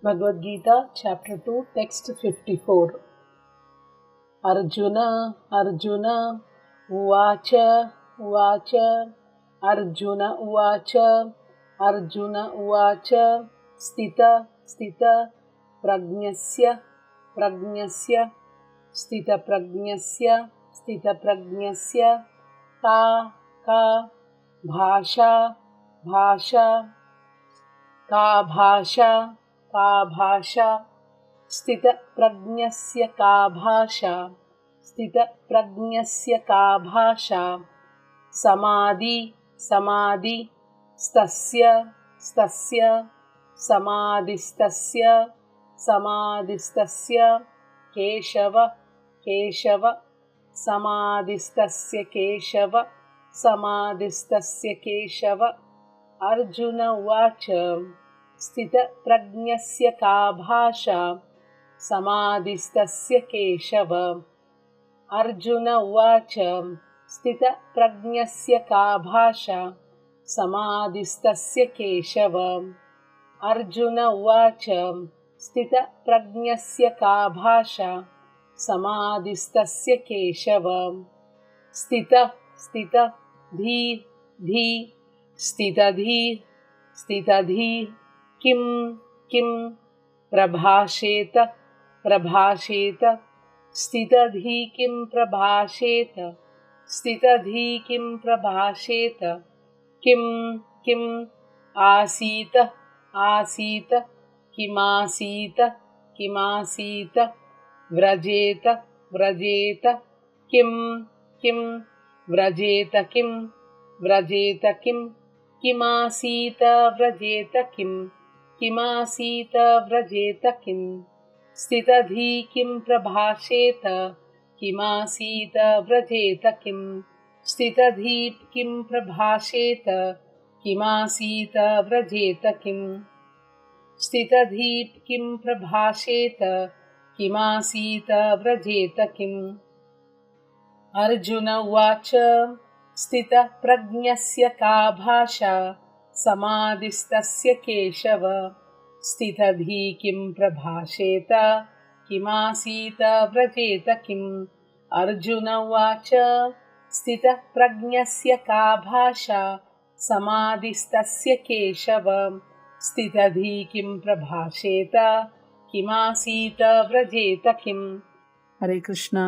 Bhagavad Gita, Chapter 2, Text 54. Arjuna, Arjuna, Uvacha, Uvacha, Arjuna, Uvacha, Arjuna, Uvacha, Stita, Stita, Prajnasya, Prajnasya, Stita Prajnasya, Stita Prajnasya, Ka, Ka, Bhasha, Bhasha, Ka Bhasha, का भाषा स्थितप्रज्ञस्य का भाषा स्थितप्रज्ञस्य का भाषा समाधि समाधि स्तस्य स्तस्य समाधिस्तस्य समाधिस्तस्य केशव केशव समाधिस्तस्य केशव समाधिस्तस्य केशव अर्जुन उवाच स्थितप्रज्ञस्य का भाषा समाधिस्तस्य केशव अर्जुन उवाच स्थितप्रज्ञस्य का भाषा समाधिस्तस्य केशव अर्जुन उवाच स्थितप्रज्ञस्य का भाषा समाधिस्तस्य केशव स्थित स्थित धीर धीर स्थितधीर स्थितधीर किं किं प्रभाषेत प्रभाषेत स्थितधी किं प्रभाषेत स्थितधी किं प्रभाषेत किं किं आसीत आसीत किमासीत किमासीत व्रजेत व्रजेत किं किं व्रजेत किं व्रजेत किं किमासीत व्रजेत किं किमासीत व्रजेत किं स्थितधी किं प्रभाषेत किमासीत व्रजेत किं स्थितधी किं प्रभाषेत किमासीत व्रजेत किं स्थितधी किं प्रभाषेत किमासीत व्रजेत किम् अर्जुन उवाच स्थितप्रज्ञस्य का भाषा समाधिस्तस्य केशव स्थितधी किं प्रभाषेत किमासीत व्रजेत किम् अर्जुन उवाच स्थितप्रज्ञस्य का भाषा समाधिस्तस्य केशव स्थितधी किं प्रभाषेत किमासीत व्रजेत किम्। हरे कृष्णा।